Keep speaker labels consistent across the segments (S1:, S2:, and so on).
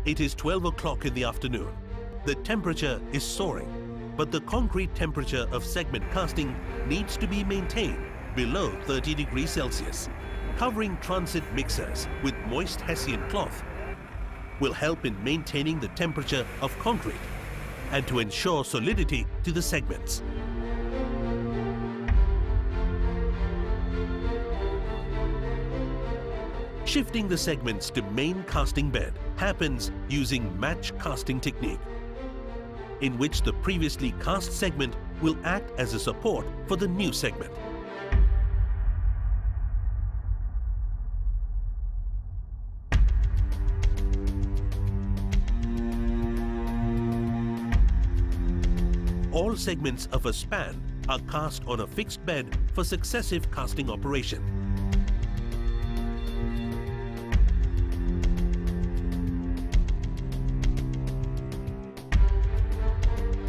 S1: It is 12 o'clock in the afternoon. The temperature is soaring, but the concrete temperature of segment casting needs to be maintained below 30 degrees Celsius. Covering transit mixers with moist Hessian cloth will help in maintaining the temperature of concrete and to ensure solidity to the segments. Shifting the segments to main casting bed happens using match casting technique, in which the previously cast segment will act as a support for the new segment. All segments of a span are cast on a fixed bed for successive casting operation.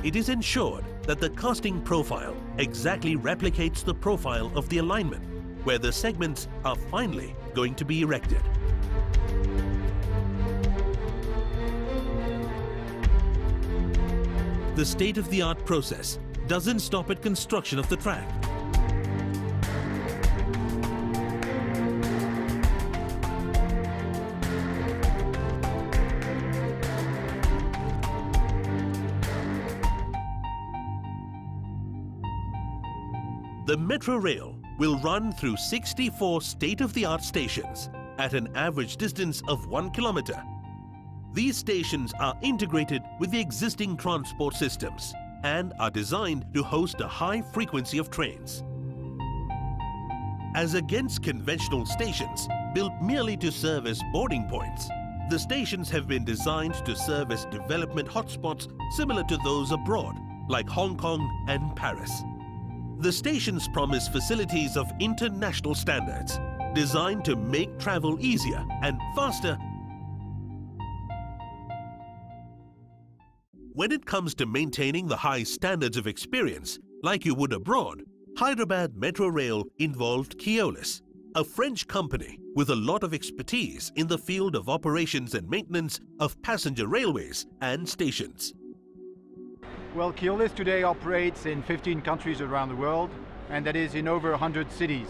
S1: It is ensured that the casting profile exactly replicates the profile of the alignment, where the segments are finally going to be erected. The state-of-the-art process doesn't stop at construction of the track. The Metro Rail will run through 64 state-of-the-art stations at an average distance of 1 kilometer. These stations are integrated with the existing transport systems and are designed to host a high frequency of trains. As against conventional stations built merely to serve as boarding points, the stations have been designed to serve as development hotspots similar to those abroad, like Hong Kong and Paris. The stations promise facilities of international standards, designed to make travel easier and faster. When it comes to maintaining the high standards of experience, like you would abroad, Hyderabad Metro Rail involved Keolis, a French company with a lot of expertise in the field of operations and maintenance of passenger railways and stations.
S2: Well, Keolis today operates in 15 countries around the world, and that is in over 100 cities.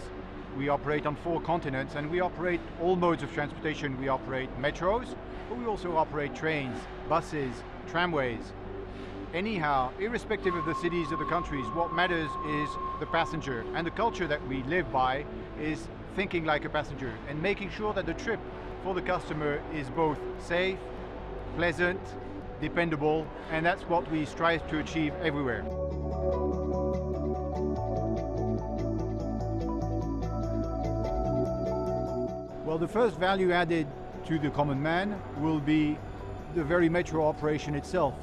S2: We operate on 4 continents, and we operate all modes of transportation. We operate metros, but we also operate trains, buses, tramways. Anyhow, irrespective of the cities or the countries, what matters is the passenger, and the culture that we live by is thinking like a passenger and making sure that the trip for the customer is both safe, pleasant, dependable, and that's what we strive to achieve everywhere. Well, the first value added to the common man will be the very metro operation itself,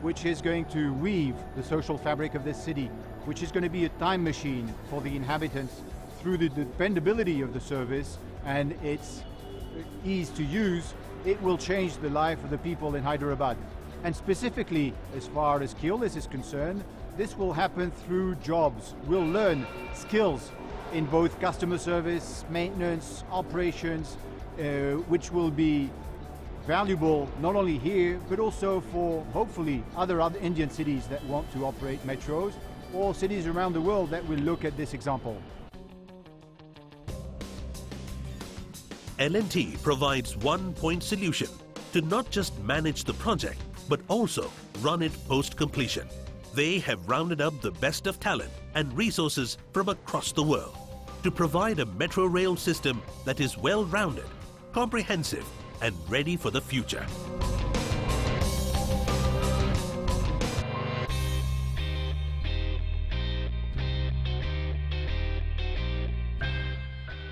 S2: which is going to weave the social fabric of this city, which is going to be a time machine for the inhabitants through the dependability of the service and its ease to use. It will change the life of the people in Hyderabad. And specifically, as far as Keolis is concerned, this will happen through jobs. We'll learn skills in both customer service, maintenance, operations, which will be valuable not only here, but also for hopefully other Indian cities that want to operate metros, or cities around the world that will look at this example.
S1: L&T provides one-point solution to not just manage the project, but also run it post-completion. They have rounded up the best of talent and resources from across the world to provide a metro rail system that is well-rounded, comprehensive, and ready for the future.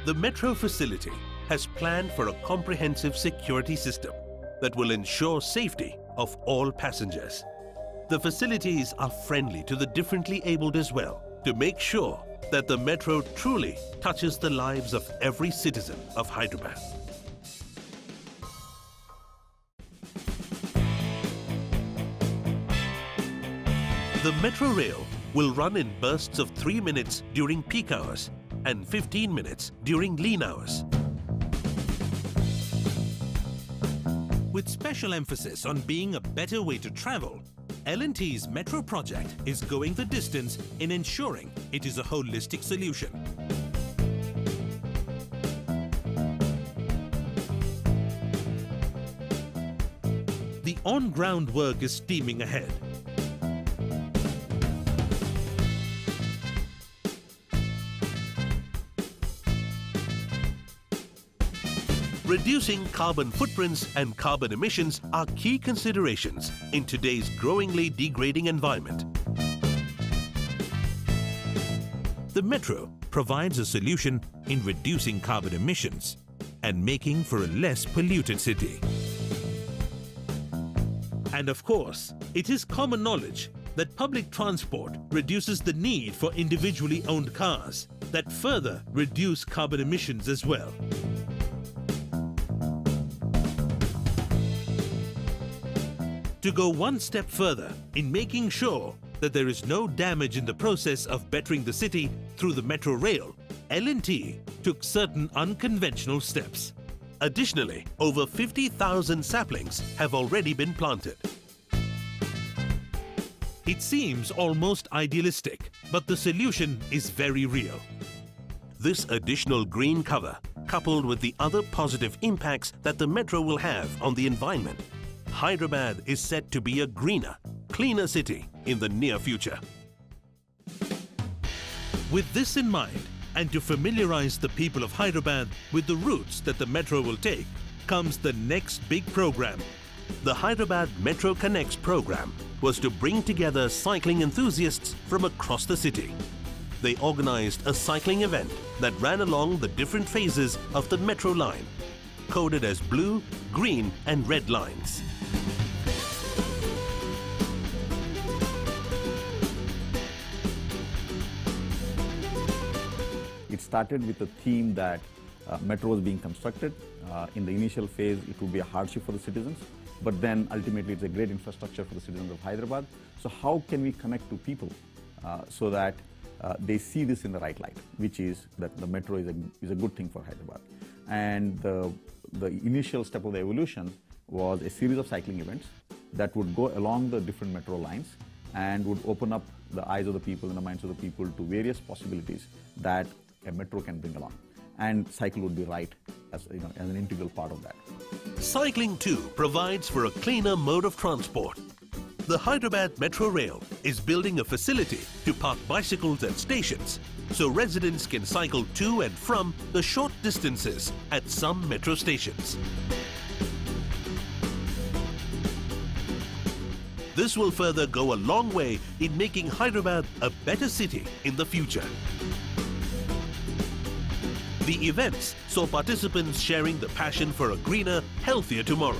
S1: The metro facility has planned for a comprehensive security system that will ensure safety of all passengers. The facilities are friendly to the differently abled as well, to make sure that the metro truly touches the lives of every citizen of Hyderabad. The metro rail will run in bursts of 3 minutes during peak hours and 15 minutes during lean hours. With special emphasis on being a better way to travel, L&T's metro project is going the distance in ensuring it is a holistic solution. The on-ground work is steaming ahead. Reducing carbon footprints and carbon emissions are key considerations in today's growingly degrading environment. The metro provides a solution in reducing carbon emissions and making for a less polluted city. And of course, it is common knowledge that public transport reduces the need for individually owned cars that further reduce carbon emissions as well. To go one step further in making sure that there is no damage in the process of bettering the city through the metro rail, L&T took certain unconventional steps. Additionally, over 50,000 saplings have already been planted. It seems almost idealistic, but the solution is very real. This additional green cover, coupled with the other positive impacts that the metro will have on the environment, Hyderabad is set to be a greener, cleaner city in the near future. With this in mind, and to familiarize the people of Hyderabad with the routes that the metro will take, comes the next big program. The Hyderabad Metro Connects program was to bring together cycling enthusiasts from across the city. They organized a cycling event that ran along the different phases of the metro line, coded as blue, green and red lines.
S3: It started with a theme that metro was being constructed. In the initial phase, it would be a hardship for the citizens, but then ultimately it's a great infrastructure for the citizens of Hyderabad. So how can we connect to people so that they see this in the right light, which is that the metro is a good thing for Hyderabad. And the initial step of the evolution was a series of cycling events that would go along the different metro lines and would open up the eyes of the people and the minds of the people to various possibilities that a metro can bring along. And cycle would be right as an integral part of that.
S1: Cycling too provides for a cleaner mode of transport. The Hyderabad Metro Rail is building a facility to park bicycles at stations so residents can cycle to and from the short distances at some metro stations. This will further go a long way in making Hyderabad a better city in the future. The events saw participants sharing the passion for a greener, healthier tomorrow.